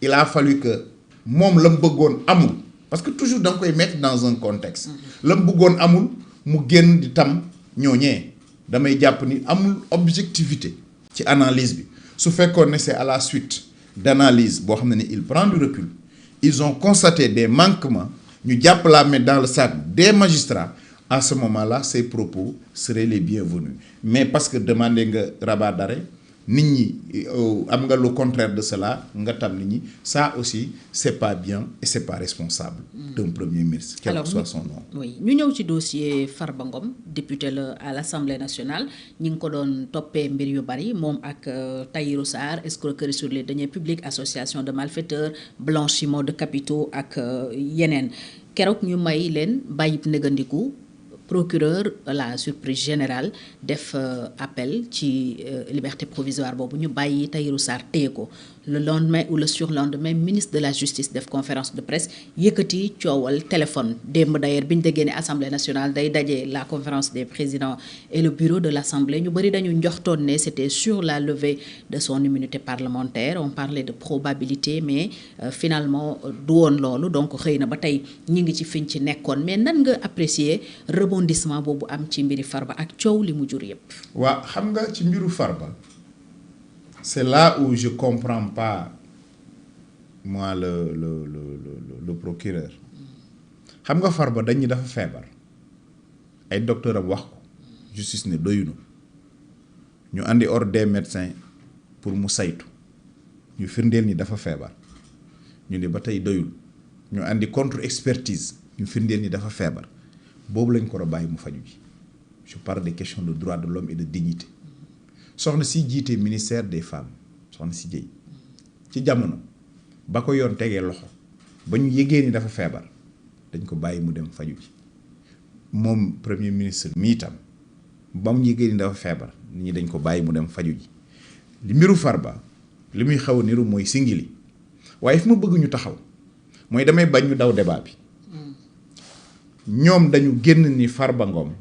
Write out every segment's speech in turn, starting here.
il a fallu que moom la mu bëggoon amul parce que toujours da nga koy mettre dans un contexte la mu bëggoon amul mu génn di tam ñooñee damay jàpp ni amul objectivité ci analyse bi su fekkoon ne c'est à la suite d'analyse boo xam ne ni il prend du recul ils ont constaté des manquements ñu jàpp la mettre dans le sac des magistrats à ce moment-là ces propos seraient les bienvenus mais parce que demander nga rabat d'arrêt nit ñi am nga le contraire de cela nga tam nit ñi ça aussi c'est pas bien et c'est pas responsable d'un premier ministre quel que soit son nom. Oui ñu ñëw ci dossier Farba Ngom député la à l'Assemblée nationale ñi ngi ko doon toppee mbir yu bari moom ak Tahirou Sarr escroquerie sur les deniers publics association de malfaiteurs blanchiment de capitaux ak yeneen keroog ñu may leen bàyyib négandiku procureur la surprise générale def appel ci liberté provisoire boobu ñu bàyyi Tahirou Sarr téye ko le lendemain ou le surlendemain ministre de la justice def conférence de presse yëkkati coowal téléphone démb d'ailleurs bi ñu déggee ne assemblée nationale day daje la conférence des présidents et le bureau de l'assemblée ñu bëri dañu njoxtoon ne c'était sur la levée de son immunité parlementaire on parlait de probabilité mais finalement du woon loolu donc xëy na ba tey ñi ngi ci fiñ ci nekkoon mais nan nga apprécier rebondissement boobu am ci mbiri Farba ak coow li mu jur yépp. waaw xam nga ci mbiru Farba c'est là où je comprends pas moi le procureur xam nga Farba dañu dafa feebar ay docteur am wax ko justice ne doyunu ñu andi ordre des médecins pour mu saytu ñu firndeel ni dafa feebar ñu ne ba tey doyul ñu andi contre expertise ñu firndeel ni dafa feebar boobu lañ ko war a bàyyi mu faju ji je parle des questions de droits de l'homme et de dignité soxna si jiite ministère des femmes soxna si Dieye ci jamono ba ko yoon tegee loxo ba ñu yëgee ni dafa feebar dañ ko bàyyi mu dem faju ji moom premier ministre mi itam ba mu yëgee ni dafa feebar nit ñi dañ ko bàyyi mu dem faju ji li mbiru Farba li muy xaw a niru mooy singili waaye fi ma bëgg ñu taxaw mooy damay bañ ñu daw débat bi ñoom dañu génn ni Farba Ngom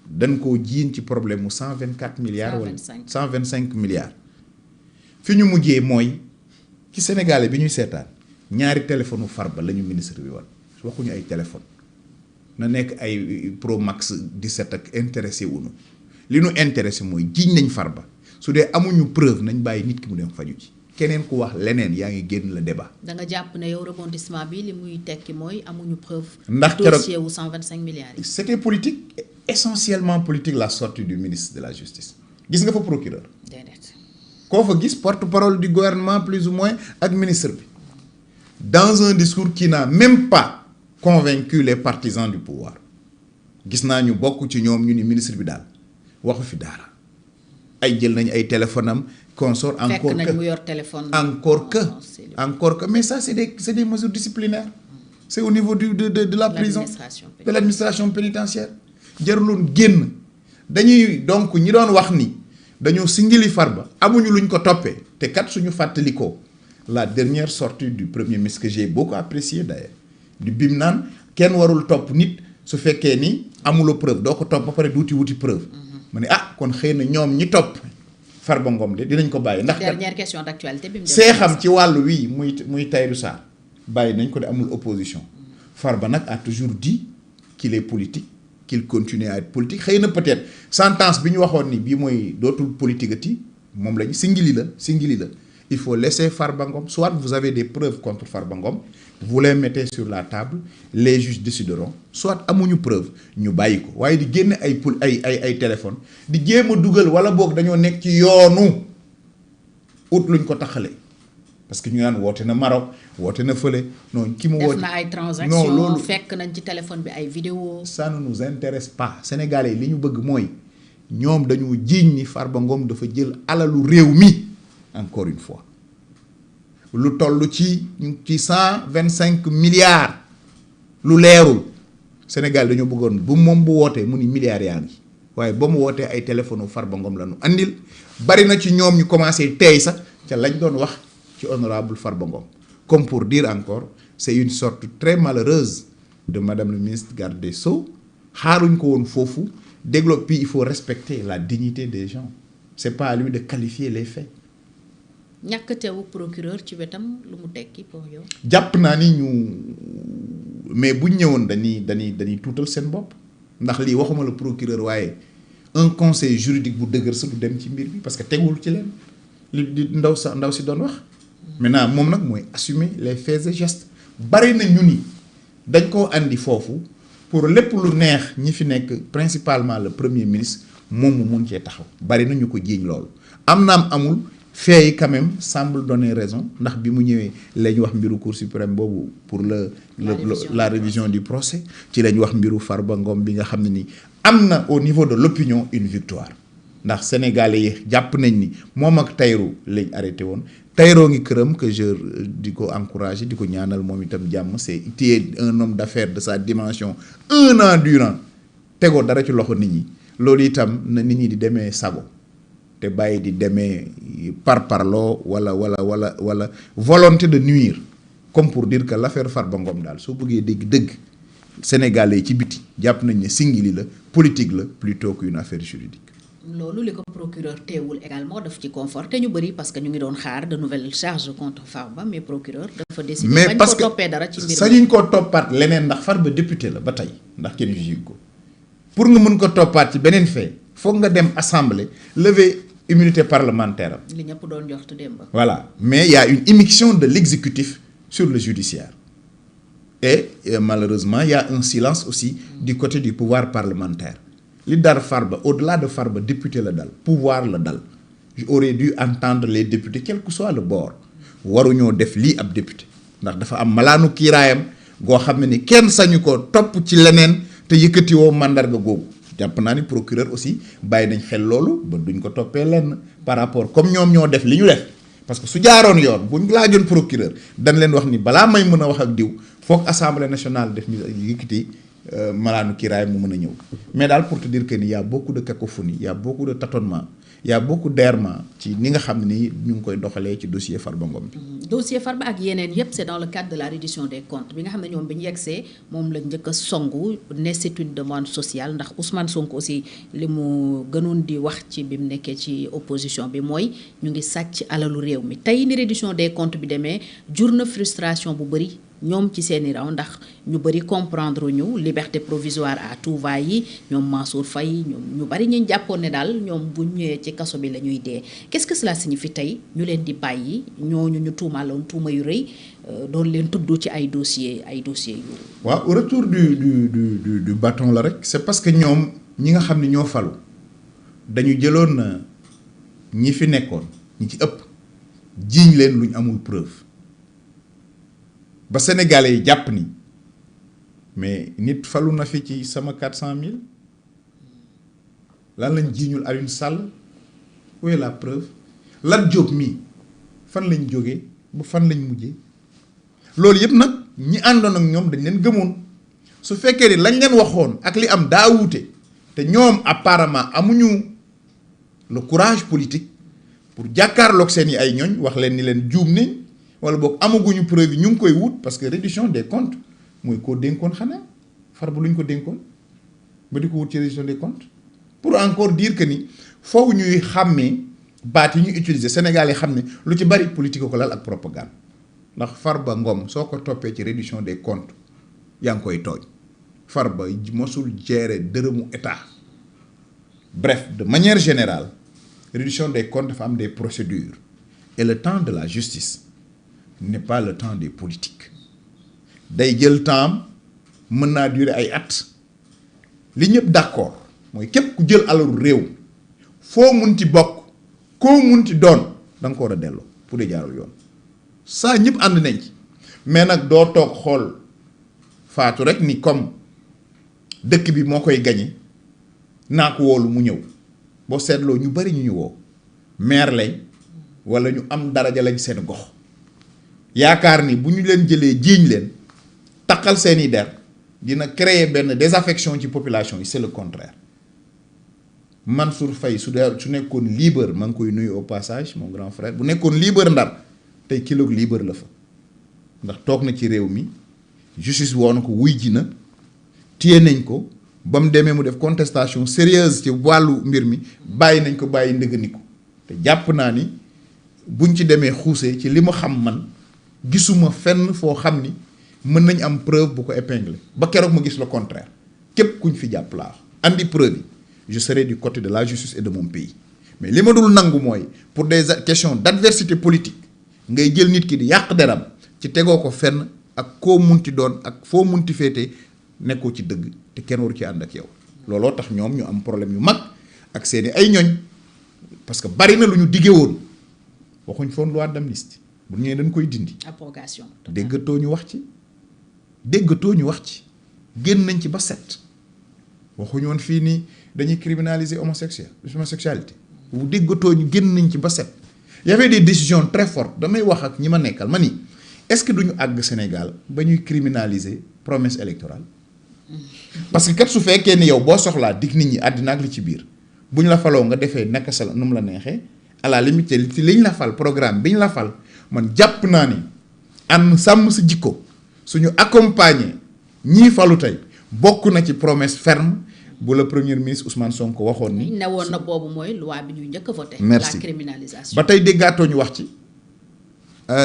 dañ koo jiin ci problème mu 124 milliards wala 125 milliards fi ñu mujjee mooy ci Sénégalais bi ñuy seetaan ñaari téléphone Farba la ñu ministre bi woon waxuñu ay téléphone na nekk ay Pro Max 17 ak intéressé wuñu li ñu intéressé mooy jiiñ nañ Farba su dee amuñu preuve nañ bàyyi nit ki mu dem faju ci keneen ku wax leneen yaa ngi génn le débat. da nga jàpp ne yow rebondissement bi li muy tekki mooy amuñu preuve. ndax dossier wu 125 milliards yi. c'était politique essentiellement politique la sortie du ministre de la justice gis nga fa procureur. déedéet. koo fa gis porte-parole du gouvernement plus ou moins ak ministre bi dans un discours qui n'a même pas convaincu les partisans du pouvoir gis naa ñu bokk ci ñoom ñu ni ministre bi daal waxu fi dara ay jël nañ ay téléphone am consort encore fekk nañ mu yor téléphone encore que mais ça c'est des mesures disciplinaires c'est au niveau de la prison de l'administration pénitentiaire jaruloon génn dañuy donc ñi doon wax ni dañoo singili Farba amuñu luñ ko toppee te kat suñu fàttalikoo la dernière sortie du premier ministre que j'ai beaucoup apprécié d'ailleurs du bim naan kenn warul topp nit su fekkee ni amuloo preuve doo ko topp ba pare duuti wuti preuve ma ne kon xëy na ñoom ñi topp Farba Ngom de dinañ ko bàyyi ndax dernière question d'actualité bi mu seexam ci wàllu wii muy Tahirou Sarr bàyyi nañ ko de amul opposition Farba nag a toujours dit qu'il est politique qu'il continue à être politique xëy na peut-être sentence bi ñu waxoon ni bii mooy dootul politique ati moom lañu singili la il faut laisser Farba Ngom soit vous avez des preuves contre Farba Ngom vous les mettez sur la table les juges décideront soit amuñu preuve ñu bàyyi ko waaye di génne ay téléphone di jéem a dugal wala boog dañoo nekk ci yoonu ut luñ ko taxale parce que ñu naan woote na Maroc woote na fële non ki mu woote def na ay transactions loolu fekk nañ ci téléphone bi ay vidéo ça ne nous intéresse pas Sénégalais li ñu bëgg mooy ñoom dañu jiiñ ni Farba Ngom dafa jël alalu réew mi encore une fois lu toll ci 125 milliards lu leerul Sénégal dañoo bëggoon bu moom bu wootee mu ni milliards yaa ngi waaye ba mu wootee ay téléphone Farba Ngom la ñu andil bari na ci ñoom ñu commencé tey sax ca lañ doon wax ci honorable Farba Ngom comme pour dire encore c'est une sorte très malheureuse de madame le ministre garde des Sceaux xaaruñ ko woon foofu développer il faut respecter la dignité des gens c'est pas à lui de qualifier les faits. ñàkk teewu procureur ci wetam lu mu tekki pour yow. jàpp naa ni mais bu ñu ñëwoon dañuy tuutal seen bopp ndax lii waxuma la procureur waaye un conseil juridique bu dëgër sa du dem ci mbir bi parce que tegul ci leen li ndaw si doon wax. maintenant moom nag mooy assumer les faits et gestes bari na ñu ni dañ koo andi foofu pour lépp lu neex ñi fi nekk principalement le premier ministre moom mu mun cee taxaw bari na ñu ko jiiñ loolu am amul. Fait yi quand même semble donner raison ndax bi mu ñëwee la ñu wax mbiru Cour suprême boobu pour la révision du procès ci la ñu wax mbiru Farba Ngom bi nga xam ne ni am na au niveau de l'opinion une victoire ndax sénégalais yi jàpp nañ ni moom ak Tahirou lañ arrêté woon Tahirou ngi këram que je di ko encourager di ko ñaanal moom itam jàmm c'est un homme d'affaires de sa dimension 1 an durant tegoo dara ci loxo nit ñi loolu itam na nit ñi di demee sago te bàyyi di demee parparloo wala volonté de nuire comme pour dire que l'affaire Farba Ngom daal soo bëggee dëgg sénégalais ci biti jàpp nañ ne singili la politique la plutôt qu'une affaire juridique. loolu li ko procureur teewul également daf ci conforté ñu bëri parce que ñu ngi doon xaar de nouvelles charges contre Farba mais procureur dafa décidé. mais parce que bañ ko toppee dara ci mbir mi sañuñ ko toppaat leneen ndax Farba député la ba tey ndax kenn jugé ko pour nga mën ko toppaat ci beneen fait foog nga dem assemblée lever immunité parlementaire. li ñëpp doon jox démb. voilà mais il y a une immixtion de l'exécutif sur le judiciaire et malheureusement il y a un silence aussi du côté du pouvoir parlementaire li dar Farba au-delà de Farba député la dal pouvoir la dal j'aurais dû entendre les députés quel que soit le bord waruñoo def lii ab député ndax dafa am malaanu kiiraayam goo xam ne ni kenn sañu ko topp ci leneen te yëkkatiwoo mandarga googu jàpp naa ni procureur aussi bàyyi nañ xel loolu ba duñ ko toppee lenn par rapport comme ñoom ñoo def li ñu def parce que su jaaroon yoon buñ laajoon procureur dañ leen wax ni balaa may mën a wax ak diw foog assemblée nationale def mi yëkkati malaanu kiiraay mu mën a ñëw mais daal pour te dire que ni y a beaucoup de cacophonie y a beaucoup de tâtonnement y a beaucoup d'errements ci ni nga xam ne ni ñu ngi koy doxalee ci dossier Farba Ngom bi. dossier Farba ak yeneen yëpp c'est dans le cadre de la reddition des comptes bi nga xam ne ñoom bi ñu yegsee moom la njëkk a songu ne c'est une demande sociale ndax Ousmane Sonko aussi li mu gënoon di wax ci bi mu nekkee ci opposition bi mooy ñu ngi sàcc alalu réew mi tey ni reddition des comptes bi demee jur na frustration bu bëri. ñoom ci seeni raw ndax ñu bëri comprendre ñu liberté provisoire à tout va yi ñoom Mansour Faye ñoom ñu bëri ñu jàppoon ne daal ñoom bu ñëwee ci kaso bi la ñuy dee qu'est-ce que cela signifie tey ñu leen di bàyyi ñooñu ñu tuumaaloon tuuma yu rëy doon leen tudd ci ay dossiers yu. waaw retour du bâton la rek c'est parce que ñoom ñi nga xam ne ñoo falu dañu jëloon ñi fi nekkoon ñi ci ëpp jiiñ leen luñ amul preuve. ba sénégalais yi jàpp ni mais nit falu na fi ci sama 400 000 lan lañ jiiñul Alioune Sall où est la preuve Lat Diop mii fan lañ jógee ba fan lañ mujjee loolu yëpp nag ñi àndoon ak ñoom dañ leen gëmoon su fekkee ni lañ leen waxoon ak li am daa wuute te ñoom apparemment amuñu le courage politique pour jàkkaarloog seen i ay ñooñ wax leen ni leen juum nañ wala boog amaguñu preuve yi ñu ngi koy wut parce que reddition des comptes mooy koo dénkoon xanaa Farba lu ñu ko dénkoon ba di ko wut ci reddition des comptes pour encore dire que ni foofu ñuy xàmmee baat yi ñu utiliser Sénégal yi xam ne lu ci bari politique ko lal ak propagande ndax Farba Ngom soo ko toppee ci reddition des comptes yaa ngi koy tooñ Farba mosul gérer dërëmu état bref de manière générale reddition des comptes dafa am des procédures et le temps de la justice n'est pas le temps des politiques day jël temps mën naa durer ay at li ñëpp d'accord mooy képp ku jël alalu réew foo munti bokk koo munti doon da nga ko war a delloo pour de jaarul yoon saa ñëpp ànd nañ ci mais nag doo toog xool faatu rek ni comme dëkk bi moo koy gañe naa ko woolu mu ñëw boo seetloo ñu bari ñu woo maire lañ walla ñu am daraja lañ seen gox yaakaar ni bu ñu leen jëlee jiiñ leen taqal seeni der dina créer benn désaffection ci population yi c'est le contraire Mansour Faye su nekkoon libre maa ngi koy nuyu au passage mon grand frère bu nekkoon libre Ndar tey kilo libre la fa ndax toog na ci réew mi justice woo na ko wuy ji na téye nañ ko ba mu demee mu def contestation sérieuse ci wàllu mbir mi bàyyi nañ ko bàyyi ndëgëniku te jàpp naa ni buñ ci demee xuusee ci li ma xam man gisuma fenn foo xam ni mën nañ am preuve bu ko épingler ba keroog ma gis le contraire képp kuñ fi jàpp laa andi preuve yi je serai du côté de la justice et de mon pays mais li ma dul nangu mooy pour des questions d'adversité politique ngay jël nit ki di yàq deram ci tegoo ko fenn ak koo munti doon ak foo munti féete nekkoo ci dëgg te kenn waru ci ànd ak yow looloo tax ñoom ñu am problème yu mag ak seeni ay ñoñ parce que bari na lu ñu diggee woon waxuñ foon loi d'amnistie bu ñëwee dañ koy dindi. abrogation. déggatoo ñu wax ci génn nañ ci ba set waxuñu woon fii nii dañuy criminaliser homosexualité bu déggatoo ñu génn nañ ci ba set y avait des décisions très fortes damay wax ak ñi ma nekkal ma ni est-ce que duñu àgg Sénégal ba ñuy criminaliser promesse électorale parce que kat su fekkee ni yow boo soxlaa dig nit ñi àddina ak li ci biir bu ñu la faloo nga defee naka sa nu mu la neexee à la limite ci liñ la fal programme bi ñu la fal man jàpp naa ni ànd sàmm sa jikko suñu accompagner ñii falu tey bokk na ci promesse ferme bu la premier ministre Ousmane Sonko waxoon ni. newoon na boobu mooy loi bi ñu njëkk a voté. merci la criminalisation. ba tey déggaatoo ñu wax ci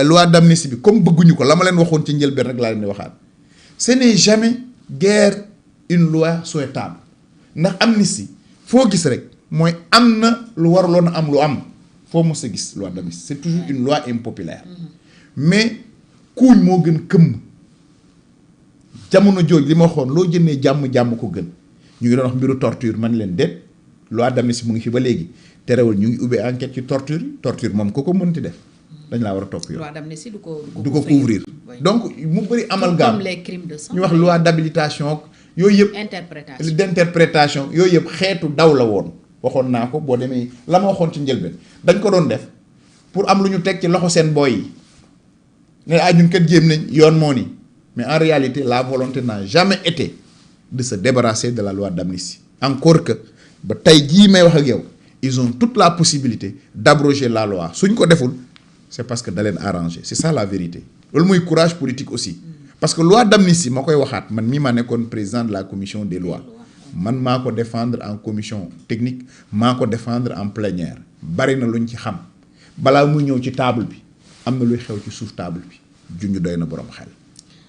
loi d'amnistie bi comme bëgguñu ko la ma leen waxoon ci njëlbeen rek laa leen di waxaat ce n'est jamais guère une loi souhaitable ndax amnistie foo gis rek mooy am na lu waruloon a am lu am foo mos a gis loi d'amnistie c'est toujours une loi impopulaire mais kuuñ moo gën këmm jamono jooj li ma waxoon loo jëndee jàmm ko gën ñu ngi doon wax mbiru torture man leen déet loi d'amnistie mu ngi fi ba léegi terewul ñu ngi ubbi enquête ci torture moom ko mënti def dañ laa war a topp yow. loi d'amnistie du ko couvrir donc mu bëri amalgame comme les crimes de sang ñu wax loi d'habilitation yooyu yëpp. d'interprétation yooyu yëpp xeetu daw la woon waxoon naa ko boo demee la ma waxoon ci njëlbeen dañ ko doon def pour am lu ñu teg ci loxo seen boy yi ne ñun kat jéem nañ yoon moo ni mais en réalité la volonté n'a jamais été de se débarrasser de la loi d'amnistie encore que ba tey jii may wax ak yow ils ont toute la possibilité d'abroger la loi suñ ko deful c'est parce que da leen arrangé c'est ça la vérité loolu mooy courage politique aussi parce que loi d'amnistie ma koy waxaat man mii maa nekkoon président de la commission des lois man maa ko défendre en commission technique maa ko défendre en plénière bari na luñ ci xam balaa muy ñëw ci table bi am na luy xew ci suuf table bi junj doy na boroom xel